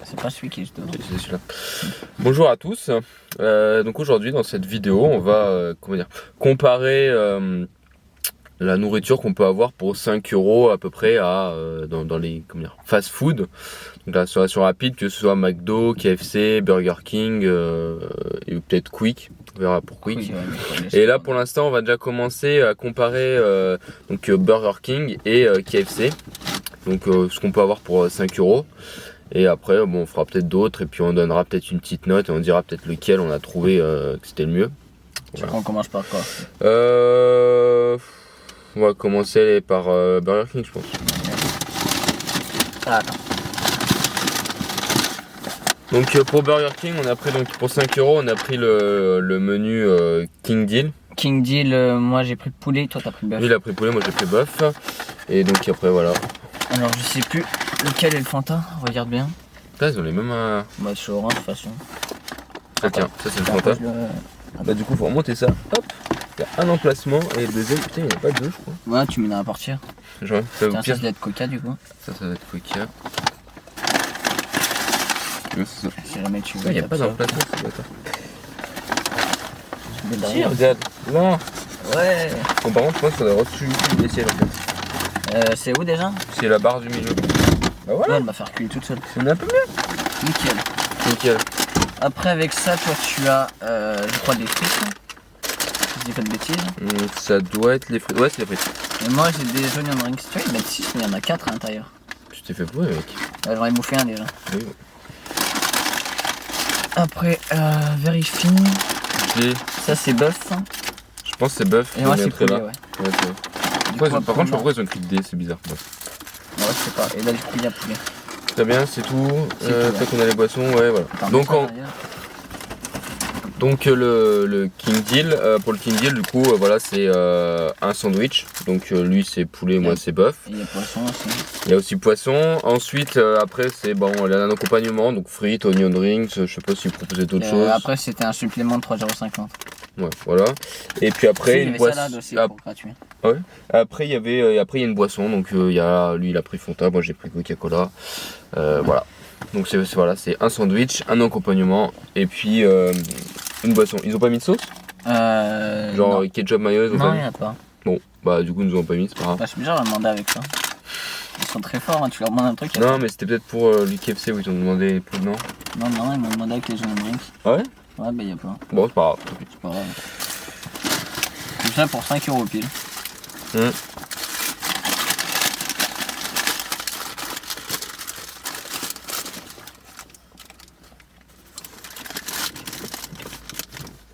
C'est pas celui qui est juste devant. C'est celui-là. Bonjour à tous. Donc aujourd'hui dans cette vidéo, on va comparer la nourriture qu'on peut avoir pour 5 € à peu près dans les fast food. Donc la restauration rapide, que ce soit McDo, KFC, Burger King et peut-être Quick. On verra pour Quick. Oui, ouais, Et là pour l'instant on va déjà commencer à comparer Burger King et KFC. Donc ce qu'on peut avoir pour 5 €. Et après on fera peut-être d'autres et puis on donnera peut-être une petite note et on dira peut-être lequel on a trouvé que c'était le mieux. Tu crois qu'on commence par quoi? On va commencer par Burger King je pense. Ah, attends. Donc pour Burger King on a pris pour 5 € on a pris le menu King Deal. King Deal, moi j'ai pris poulet, toi t'as pris bœuf. Lui il a pris poulet, moi j'ai pris bœuf. Et donc après voilà. Alors je sais plus lequel est le Fanta, regarde bien. Là ils ont les mêmes... Bah c'est orange de toute façon. Ah tiens, ça c'est le Fanta. Bah du coup faut remonter ça, hop. Il y a un emplacement et le deuxième, putain il n'y en a pas deux je crois. Ouais tu mets dans la portière. Genre, ça Tiens, ça doit être Coca du coup. Ça doit être Coca. Ouais, c'est ça. Si jamais tu veux. Il n'y a pas d'emplacement ça doit être. Si, Si, regarde, là. ouais. Bon, par contre je pense que ça doit être au-dessus du ciel en fait. C'est où déjà? C'est la barre du milieu. Bah voilà. Ouais, elle va faire cuire toute seule. C'est un peu mieux. Nickel. Nickel. Après avec ça, toi tu as, je crois des frites. Si je dis pas de bêtises. Ça doit être les frites. Ouais, c'est les frites. Et moi j'ai des oignons rings. Tu vois, ils mettent 6, mais il y en a 4 à l'intérieur. Tu t'es fait pourrir mec. Ouais, j'en ai bouffé un déjà. Oui. Après, vérifie. Ça c'est bœuf. Je pense que c'est bœuf. Et moi c'est poulet, là. ouais. Ouais, c'est vrai. Par contre, je sais pas pourquoi ils ont écrit D, c'est bizarre. Ouais. Ouais, je sais pas. Et là du coup il y a poulet. Très bien, c'est tout. Tout, qu'on a les boissons, ouais, voilà. Attends, Donc le King Deal, pour le King Deal, du coup, voilà, c'est un sandwich. Donc lui c'est poulet, moi c'est bœuf. Et il y a poisson aussi. Il y a aussi poisson. Ensuite, après c'est bon, il y a un accompagnement, donc frites, onion rings. Je sais pas si vous proposez d'autres choses. Après c'était un supplément de 3,50 €. Ouais, voilà. Et puis après une boisson. Salade aussi pour gratuit. Ouais. Après il y a une boisson, donc lui il a pris Fanta, moi j'ai pris Coca-Cola. Voilà. Donc c'est un sandwich, un accompagnement et puis une boisson. Ils ont pas mis de sauce? Genre non. ketchup, mayo, ils ont Non, pas il mis. n'y en a pas. Bon, bah du coup ils nous ont pas mis, c'est pas grave. Bah, je suis bizarre de demander avec ça. Ils sont très forts, hein. Tu leur demandes un truc. Non, mais c'était peut-être pour le KFC où ils ont demandé plus de non. Non, ils m'ont demandé avec les onion rings. Ah ouais? Ouais, bah il y a pas. Bon, c'est pas grave. C'est pas grave. Tout ça pour 5 € pile.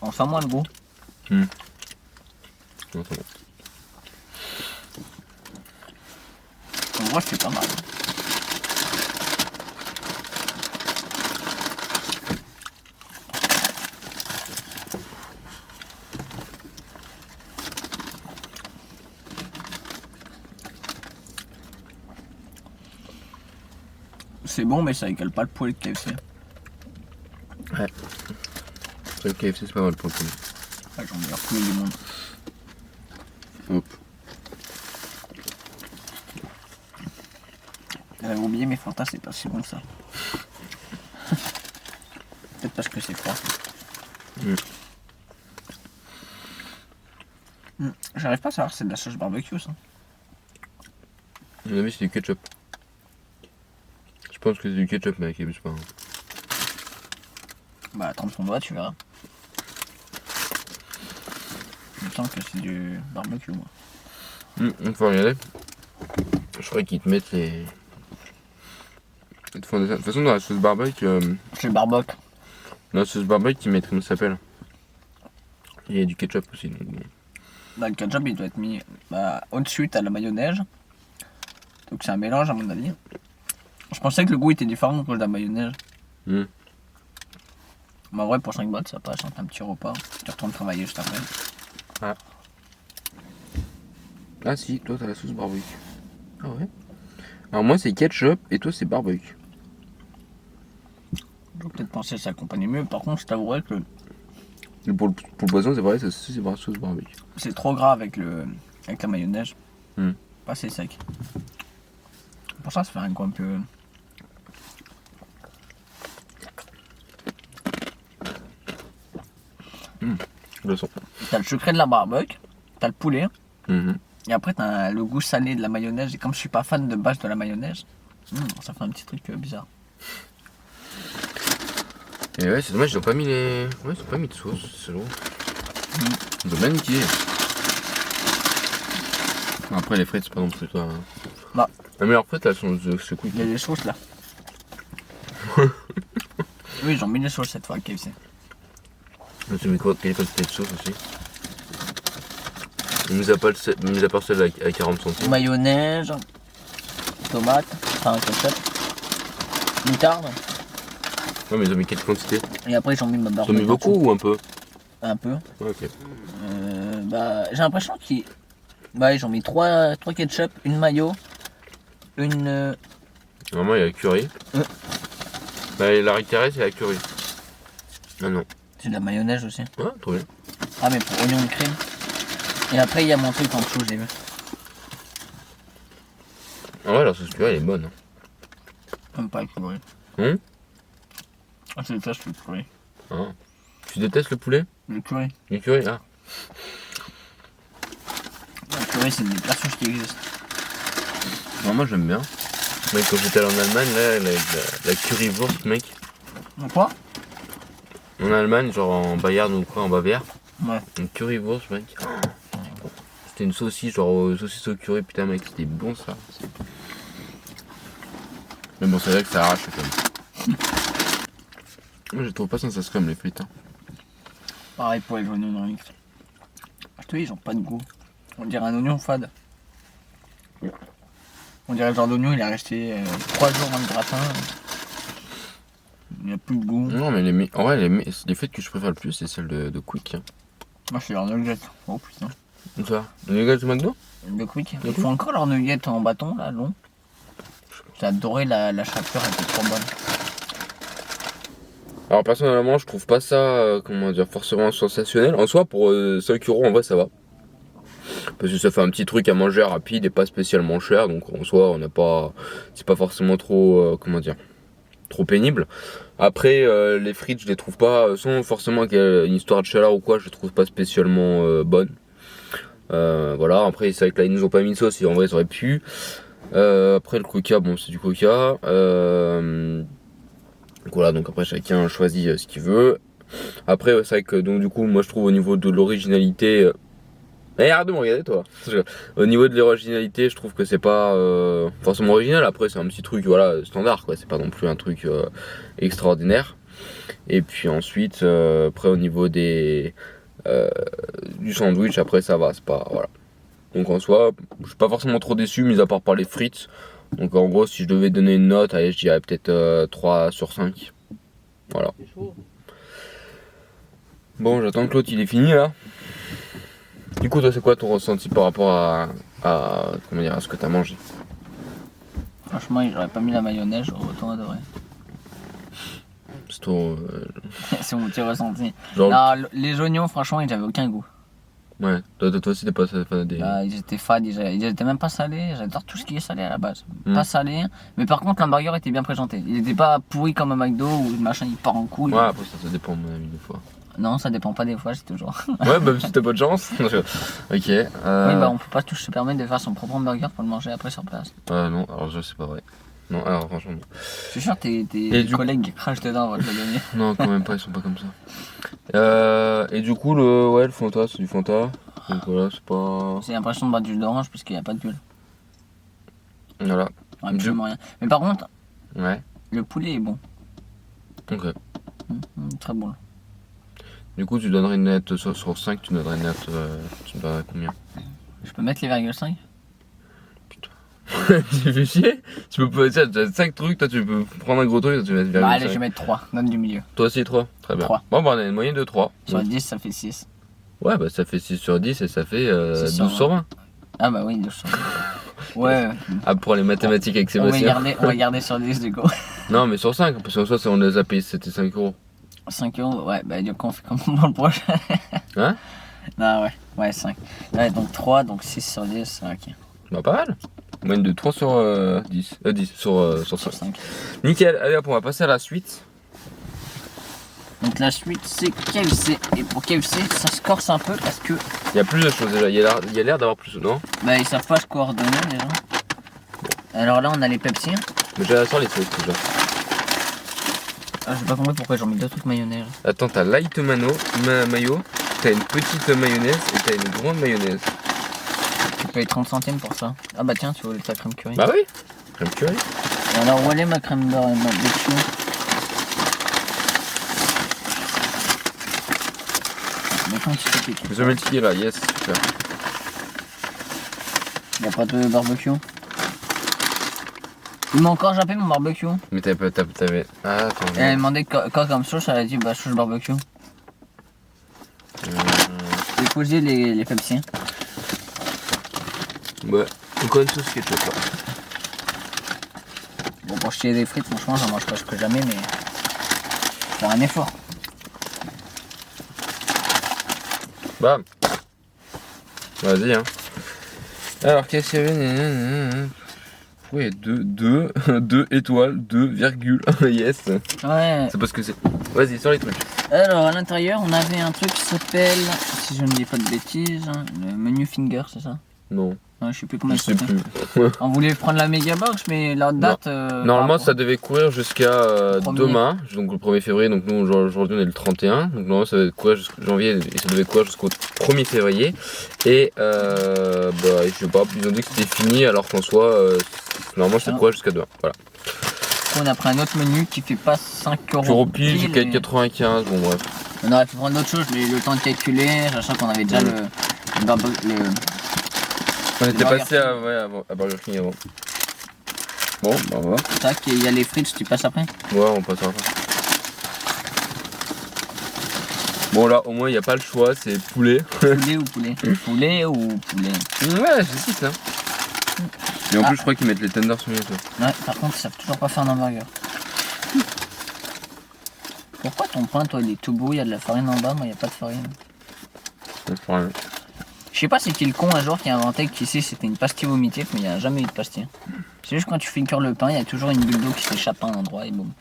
On sent moins le goût. Non, c'est bon. En vrai, c'est pas mal. C'est bon, mais ça égale pas le poulet de KFC. Ouais. Le KFC c'est pas mal pour le poulet. Ouais, j'en meilleur poulet du monde. Hop. J'avais oublié mes Fanta, c'est pas si bon que ça. Peut-être parce que c'est froid. J'arrive pas à savoir si c'est de la sauce barbecue ça. À mon avis c'est du ketchup. Je pense que c'est du ketchup mec, c'est pas. Bah trempe ton doigt, tu verras. Il me semble que c'est du barbecue moi. On peut regarder. Je croyais qu'ils te mettent les... De toute façon dans la sauce barbecue... C'est le barbec. Dans la sauce barbecue ils mettent comment ça s'appelle. Il y a du ketchup aussi. Donc bon. Bah, le ketchup il doit être mis au-dessus, t'as la mayonnaise. Donc c'est un mélange à mon avis. Je pensais que le goût était différent que de la mayonnaise. Mais en vrai pour 5 bahts ça passe, un petit repas. Tu retournes travailler juste après. Ah si, toi t'as la sauce barbecue. Ah ouais. Alors moi c'est ketchup et toi c'est barbecue. Je vais peut-être penser que ça accompagne mieux. Par contre je t'avouerais que Et pour le poisson c'est pareil, c'est par sauce barbecue. c'est trop gras avec la mayonnaise. Pas assez sec. Pour ça fait un goût un peu Le son. T'as le secret de la barbecue, t'as le poulet, Mhm. et après t'as le goût salé de la mayonnaise. Et comme je suis pas fan de base de la mayonnaise, ça fait un petit truc bizarre. Et ouais, c'est dommage, ils ont pas mis les. Ouais, ils ont pas mis de sauce, c'est lourd. Ils ont bien niqué. Après, les frites, c'est pas non plus toi. Bah. La meilleure frite, elles sont de ce quick. Il y a des sauces là. Oui, ils ont mis des sauces cette fois, KFC. Tu mets quoi? Quelle quantité de sauce aussi? Mis à part celle à 40 centimes. Mayonnaise, tomate, enfin ketchup, moutarde. Ouais, mais ils ont mis quelle quantité? Et après ils ont mis ma barbe. Ils ont mis beaucoup ou un peu? Un peu. Ouais, ok. J'ai l'impression qu'ils ils ont mis 3 ketchup, une mayo, une. Normalement, il y a la curry. Bah, la ricarée, c'est la curry. Ah non. C'est de la mayonnaise aussi. Ouais, trop bien. Ah mais pour oignon de crème. Et après il y a mon truc en dessous, j'ai vu. Ah ouais, la sauce curry, elle est bonne. Même pas le curry. Ah, je déteste le curry. Ah. Tu détestes le poulet? Le curry. Le curry, ah. Le curry c'est une des pires sauces qui existent. Non, moi j'aime bien. Mec, quand j'étais allé en Allemagne, là, la currywurst, mec. Quoi? En Allemagne, genre en Bayern ou quoi, en Bavière. Ouais. Une currywurst, mec. C'était une saucisse, genre saucisse au curry, putain, mec, c'était bon ça. Mais bon, c'est vrai que ça arrache quand même. Moi, je trouve pas ça se comme les frites. Hein. Pareil pour les oignons dans mix. Je te dis, ils ont pas de goût. On dirait un oignon fade. On dirait le genre d'oignon, il est resté 3 jours dans le gratin. Il n'y a plus de goût. Non, mais en vrai, les frites que je préfère le plus, c'est celles de Quick. Hein. Moi, je suis leur nugget. Oh putain. Comme ça. Les gars du McDo? De Quick. Ils font encore leur nugget en bâton, là, long. J'ai adoré la chapelure, elle était trop bonne. Alors, personnellement, je trouve pas ça, comment dire, forcément sensationnel. En soi, pour 5 euros, en vrai, ça va. Parce que ça fait un petit truc à manger rapide et pas spécialement cher. Donc, en soi, on n'a pas. C'est pas forcément trop. Comment dire? Trop pénible. Après, les frites, je les trouve pas, sans forcément qu'il y ait une histoire de chaleur ou quoi, je les trouve pas spécialement bonnes. Voilà, après, c'est vrai que là, ils nous ont pas mis de sauce, et en vrai, ils auraient pu. Après, le coca, bon, c'est du coca. Donc voilà, donc après, chacun choisit ce qu'il veut. Après, c'est vrai que, donc, du coup, moi, je trouve au niveau de l'originalité. Arrête de me regarder, toi. Au niveau de l'originalité, je trouve que c'est pas forcément original. Après, c'est un petit truc, voilà, standard, quoi. C'est pas non plus un truc extraordinaire. Et puis ensuite, après, au niveau du sandwich, après, ça va, c'est pas, voilà. Donc en soi, je suis pas forcément trop déçu, mis à part par les frites. Donc en gros, si je devais donner une note, allez, je dirais peut-être 3 sur 5. Voilà. Bon, j'attends que l'autre il est fini là. Du coup, toi, c'est quoi ton ressenti par rapport à comment dire, à ce que t'as mangé? Franchement, j'aurais pas mis la mayonnaise, j'aurais autant adoré. C'est ton. C'est mon petit ressenti. Genre... Non, les oignons, franchement, ils avaient aucun goût. Ouais, toi aussi, t'es pas fan des. Ils étaient fades, ils étaient même pas salés. J'adore tout ce qui est salé à la base. Pas salé, mais par contre, l'hamburger était bien présenté. Il était pas pourri comme un McDo où le machin il part en couille. Ouais, après, ça dépend, à mon avis, des fois. Non, ça dépend pas des fois, c'est toujours. Ouais, bah si t'as pas de chance. Ok. Oui, bah on peut pas tous se permettre de faire son propre hamburger pour le manger après sur place. Non, alors ça, c'est pas vrai. Non, alors franchement. Non. Je suis sûr que tes collègues qui crachent dedans vont te le donner. Non, quand même pas, ils sont pas comme ça. Et du coup, le Fanta, c'est du Fanta. Donc voilà, c'est pas. J'ai l'impression de boire du jus d'orange parce qu'il n'y a pas de bulle. Voilà. Absolument rien. Mais par contre, ouais. Le poulet est bon. Ok. Très bon. Du coup, tu donnerais une note sur 5, tu donnerais une note. Tu me donnerais combien? Je peux mettre les 0,5? Tu fais chier? Tu peux pas. Tu as 5 trucs, toi tu peux prendre un gros truc, tu vas mettre 0,5. Bah, allez, je vais mettre 3, note du milieu. Toi aussi 3? Très bien. 3. Bon, bah, on a une moyenne de 3. Sur 10, ça fait 6. Ouais, bah ça fait 6 sur 10 et ça fait 12 sur 20. Ah, bah oui, 12 sur 20. Ouais. Ah, pour les mathématiques avec Sébastien. On va garder sur 10 du coup. Non, mais sur 5, parce qu'en soi, on les a payés, c'était 5 euros. 5 euros, ouais, bah du coup, on fait comment dans le prochain? Hein? Non, ouais, 5. Ouais, donc 3, donc 6 sur 10, ok. Bah, pas mal. Moyenne de 3 sur 10 sur 5. Nickel, allez hop, on va passer à la suite. Donc la suite c'est KFC. Et pour KFC ça se corse un peu parce que Il y a plus de choses déjà, il y a l'air d'avoir plus, non? bah ils savent pas se coordonner déjà. Alors là on a les Pepsi. Mais j'ai sort les trucs déjà. Ah, j'ai pas compris pourquoi j'ai mis 2 trucs mayonnaise. Attends, t'as light mayo, t'as une petite mayonnaise et t'as une grande mayonnaise. Tu payes 30 centimes pour ça. Ah bah tiens, tu veux ta crème curry. Bah oui, crème curry. Et alors où elle est ma crème beurre et ma barbecue? Mais quand tu fais tes trucs, The Multi là, yes, super. y'a pas de barbecue. Il m'a encore jappé mon barbecue. Mais t'avais... Ah, attends. Et elle m'a demandé quoi comme sauce, elle a dit bah sauce barbecue. J'ai posé les Pepsi. Ouais, encore une sauce ketchup là. Bon pour chier des frites, franchement j'en mange presque jamais mais c'est un effort. Bam. Vas-y hein. Alors qu'est-ce qu'il y avait? Oui, 2 étoiles, 2 virgule, yes. Ouais. C'est parce que c'est... Vas-y, sors les trucs. Alors à l'intérieur on avait un truc qui s'appelle, si je ne dis pas de bêtises, le menu finger, c'est ça? Non, Ouais, je sais plus comment je il sais s'appelle. plus. On voulait prendre la méga box mais la date... Normalement ça devait courir jusqu'à demain, donc le 1er février, donc nous aujourd'hui on est le 31, donc normalement ça devait courir jusqu'au janvier et ça devait courir jusqu'au 1er février. Et bah je sais pas, ils ont dit que c'était fini alors qu'en soi, normalement ça courait jusqu'à demain, voilà. On a pris un autre menu qui fait pas 5 euros. Tu repiles jusqu'à 95, bon bref. On aurait pu prendre d'autres choses, mais le temps de calculer, sachant qu'on avait déjà le On était Burger passé à Burger King avant. Bon, bah on va voir. tac, et il y a les frites, tu passes après. Ouais, on passe après. Bon là, au moins il n'y a pas le choix, c'est poulet. Poulet ou poulet? Poulet ou poulet? Ouais, j'hésite là. Et en plus, je crois qu'ils mettent les tenders sur les autres. Ouais, par contre, ils savent toujours pas faire un hamburger. Pourquoi ton pain, toi, il est tout beau, il y a de la farine en bas, moi, il n'y a pas de farine? Je sais pas c'est qui le con un jour qui a inventé que ici c'était une pastille vomitive, mais il n'y a jamais eu de pastille. C'est juste quand tu fais cuire le pain, il y a toujours une bulle d'eau qui s'échappe à un endroit et boum.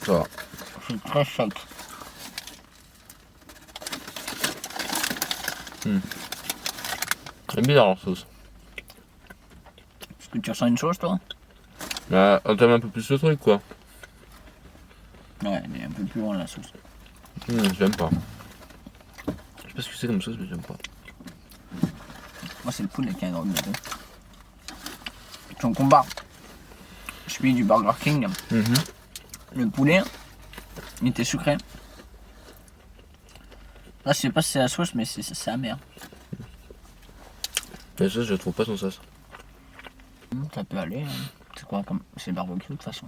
Ça va. C'est très sec. C'est bizarre leur sauce. Est-ce que tu ressens une chose toi? Bah, entame un peu plus le truc quoi. Ouais, elle est un peu plus loin la sauce. J'aime pas. Je sais pas ce que c'est comme sauce, mais j'aime pas. Moi c'est le poulet qui a un gros goût. Ton combat. Je suis du Burger King. Le poulet, il était sucré. Là je sais pas si c'est la sauce mais c'est amer. La sauce, je trouve pas son sauce. Ça peut aller. Hein. C'est quoi comme. C'est le barbecue de toute façon.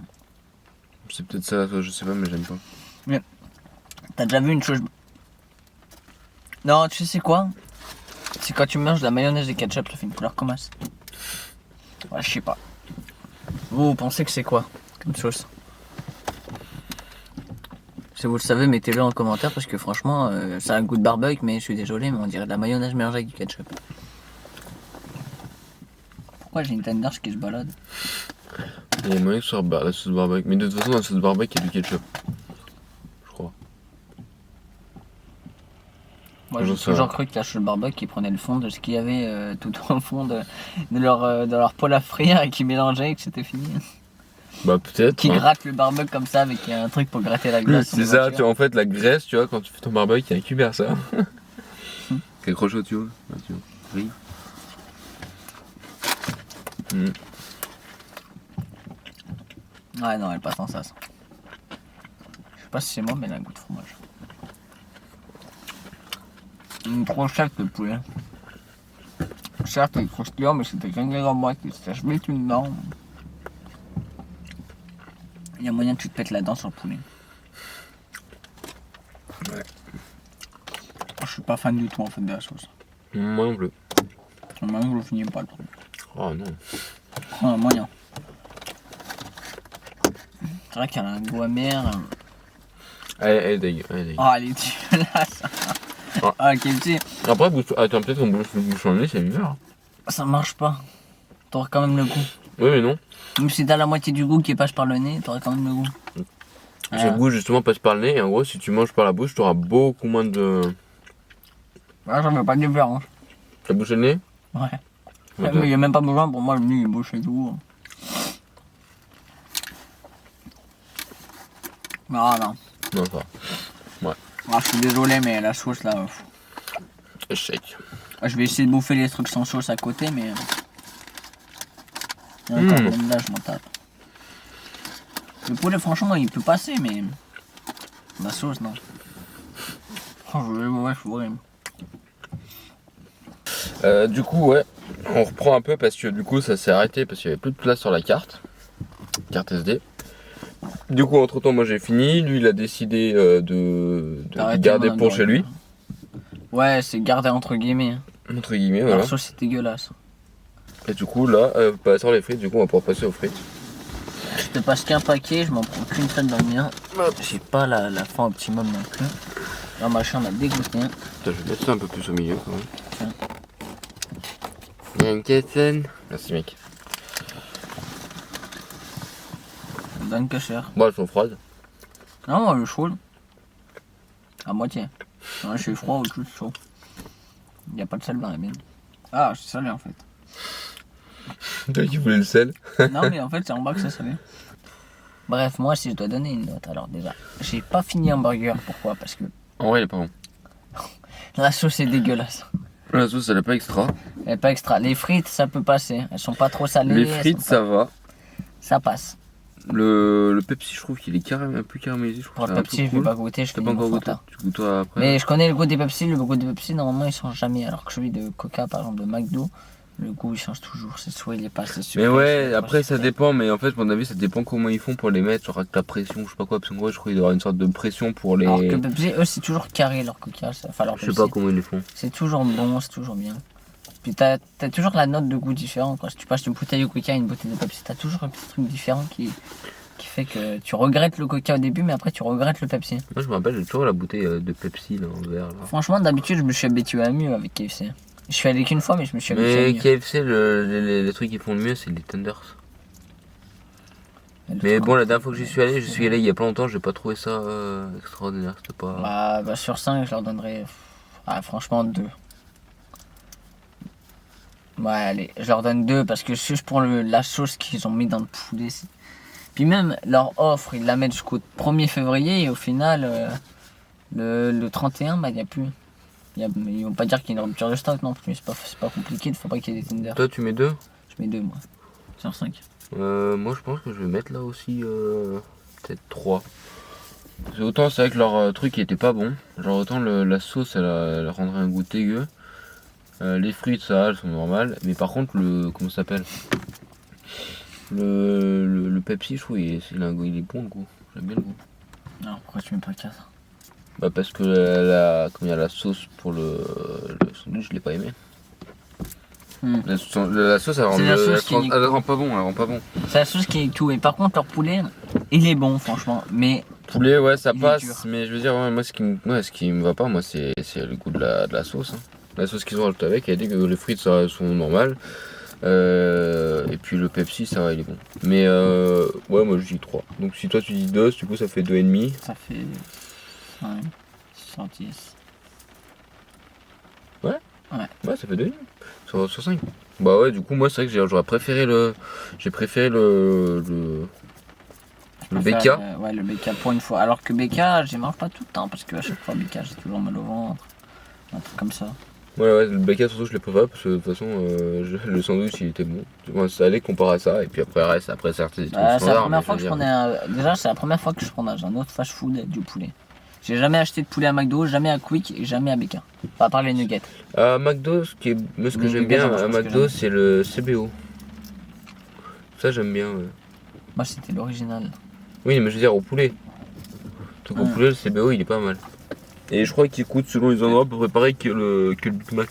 C'est peut-être ça la sauce, je sais pas, mais j'aime pas. T'as déjà vu une chose. Non, tu sais c'est quoi? C'est quand tu manges de la mayonnaise et ketchup, ça fait une couleur comme ça. Ouais, je sais pas. Vous pensez que c'est quoi comme sauce? Si vous le savez, mettez-le en commentaire parce que franchement, ça a un goût de barbecue, mais je suis désolé, mais on dirait de la mayonnaise mélangée avec du ketchup. Pourquoi j'ai une tenders qui se balade? Il y a moyen que ce soit la sauce barbecue. Mais de toute façon, dans la sauce barbecue, il y a du ketchup. Je crois. Moi, j'ai toujours cru que la sauce barbecue, ils prenaient le fond de ce qu'il y avait tout au fond de leur poêle à frire et qui mélangeaient et que c'était fini. Bah peut-être. Qui gratte le barbecue comme ça avec un truc pour gratter la glace. C'est ça, tu vois, en fait la graisse, tu vois, quand tu fais ton barbecue, il y a un cubert ça. Quelque chose, tu vois. Là, tu vois. Oui. Ouais, non, elle passe en sas. Je sais pas si c'est moi, mais elle a un goût de fromage. Trop sec le poulet. Certes, il est croustillant, mais c'était gagné dans moi qui se sèche vite une dent. Il y a moyen que tu te pètes la dent sur le poulet. Ouais. Je suis pas fan du tout en fait de la sauce. Moi non plus. Maintenant je le finis pas le truc. Oh non. Oh, moyen. C'est vrai qu'elle a un goût amer. Elle est dégueu, elle est dégueu. Oh, elle est dégueulasse. Ah, KFC, Après, attends, peut-être qu'on bouche en nez, c'est bizarre. ça marche pas. T'auras quand même le goût. Oui, mais non. Même si t'as la moitié du goût qui passe par le nez, t'auras quand même le goût. Ce goût, justement, passe par le nez. Et en gros, si tu manges par la bouche, t'auras beaucoup moins de. Ouais, ça fait pas de différence. T'as bouché le nez? Ouais. Ok. Mais il y a même pas besoin pour moi, le nez il bouche et tout. Non, non. Non, ça va. Ah, je suis désolé, mais la sauce là. Échec. Je vais essayer de bouffer les trucs sans sauce à côté, mais. Et encore, même là, je m'en tape. Le poulet, franchement, il peut passer, mais. La sauce, non. Oh, ouais, je suis horrible. Du coup, ouais, on reprend un peu parce que du coup, ça s'est arrêté parce qu'il n'y avait plus de place sur la carte SD. Du coup, entre temps, moi j'ai fini. Lui, il a décidé de garder pour chez lui. Ouais, c'est garder entre guillemets. Entre guillemets, voilà. La sauce, c'est dégueulasse. Et du coup, là, pas sur les frites, du coup, on va pouvoir passer aux frites. Je te passe qu'un paquet, je m'en prends qu'une seule dans le mien. J'ai pas la faim optimum non plus. Là, machin m'a dégoûté. Attends, je vais mettre ça un peu plus au milieu quand même. Tiens. Il y a une Kessen. Merci, mec. Danke cher. Bon, elles sont froides. Non, moi, le chaud. À moitié. Ouais, je suis froid ou juste chaud. Il n'y a pas de sel dans la mienne. Ah, c'est salé en fait. Toi qui voulais le sel. Non, mais en fait, c'est en bas que ça salé. Bref, moi, si je dois donner une note, alors déjà, j'ai pas fini un burger. Pourquoi? Parce que En vrai, il est pas bon. la sauce est dégueulasse. La sauce, elle est pas extra. Elle est pas extra. Les frites, ça peut passer. Elles sont pas trop salées. Les frites, ça va. Ça passe. Le Pepsi, je trouve qu'il est un peu caramélisé. Je trouve Pour le que c'est un Pepsi, peu je vais cool. pas goûter. Je T'as fais pas du encore goûté? Fanta. Tu goûtes après? Mais je connais le goût des Pepsi. Le goût des Pepsi, normalement, il change jamais. Alors que celui de Coca, par exemple, de McDo, le goût, il change toujours. C'est soit il est pas assez sucré. Mais ouais, soit après pas ça sucré. dépend, mais en fait, à mon avis, ça dépend comment ils font pour les mettre, genre avec la pression, je sais pas quoi, parce qu'en gros, je crois qu'il doit y avoir une sorte de pression pour les. Alors que Pepsi, eux, c'est toujours carré leur Coca. Enfin, leur Je sais Pepsi. pas comment ils les font. C'est toujours bon, c'est toujours bien. Puis t'as toujours la note de goût différent. Quand tu passes d'une bouteille de Coca à une bouteille de Pepsi, t'as toujours un petit truc différent qui fait que tu regrettes le Coca au début, mais après tu regrettes le Pepsi. Moi, je me rappelle, j'ai toujours la bouteille de Pepsi là, en verre. Là. Franchement, d'habitude, je me suis habitué à mieux avec KFC. Je suis allé qu'une fois, mais je me suis habitué à Mais mieux. KFC, les trucs qu'ils font le mieux, c'est les tenders. Mais bon, la dernière fois que j'y suis allé il y a pas longtemps, j'ai pas trouvé ça extraordinaire. C'était pas. Bah, sur 5, je leur donnerais. Franchement, 2. Ouais, allez, je leur donne 2 parce que juste pour la sauce qu'ils ont mis dans le poulet. Puis même leur offre, ils la mettent jusqu'au 1er février et au final, le 31, bah, il n'y a plus. Ils vont pas dire qu'il y a une rupture de stock non plus, c'est pas compliqué, il faut pas qu'il y ait des tenders. Toi, tu mets 2? Je mets 2 moi, sur 5. Moi, je pense que je vais mettre là aussi peut-être 3. Parce que autant c'est vrai que leur truc il était pas bon, genre autant la sauce elle rendrait un goût dégueu. Les frites ça elles sont normales, mais par contre comment ça s'appelle, le Pepsi je trouve il a un goût, il est bon le goût, j'aime bien le goût. Alors pourquoi tu mets pas 4? Bah parce que comme il y a la sauce pour le sandwich je l'ai pas aimé. La sauce elle rend pas bon, C'est la sauce qui est tout, et par contre leur poulet il est bon franchement, mais poulet ouais ça il est passe, dur. mais je veux dire ouais, moi ce qui me va pas moi c'est le goût de la sauce. Hein. La sauce qu'ils ont rajoutée avec, elle a dit que les frites ça, sont normales. Et puis le Pepsi ça va il est bon. Mais ouais moi je dis 3. Donc si toi tu dis 2, du coup ça fait 2,5. Ça fait 5, 110. Ouais ça fait 2,5 sur 5. Bah ouais du coup moi c'est vrai que j'aurais préféré le BK. Ouais, le BK pour une fois. Alors que BK, j'y mange pas tout le temps parce que à chaque fois BK, j'ai toujours mal au ventre. Un truc comme ça. Ouais, le BK surtout je l'ai préféré parce que de toute façon le sandwich il était bon. Moi, ça allait comparé à ça et puis après certes des trucs C'est la standards. première fois que je prenais déjà c'est la première fois que je prends dans un autre fast food du poulet. J'ai jamais acheté de poulet à McDo, jamais à Quick et jamais à BK. Pas à part les nuggets. À McDo, ce que Les j'aime nuggets, bien moi, je à pense que McDo c'est le CBO. Ça j'aime bien. Ouais. Moi c'était l'original. Oui mais je veux dire au poulet. Donc au poulet le CBO il est pas mal. Et je crois qu'il coûte selon les endroits à peu près pareil que le Big Mac.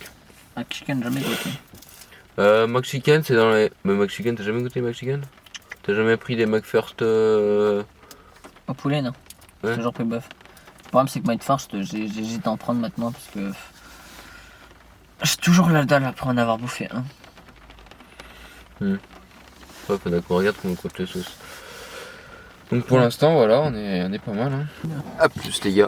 Un chicken jamais goûté. McChicken c'est dans les. Mais McChicken t'as jamais goûté McChicken? T'as jamais pris des McFirst Au poulet non. Ouais. Toujours pris bœuf. problème, c'est que Mindfirst, j'hésite à en prendre maintenant parce que j'ai toujours la dalle après en avoir bouffé un. Ouais, faudrait qu'on regarde comment coûte les sauces. Donc pour l'instant, voilà, on est pas mal. Hein. À plus les gars.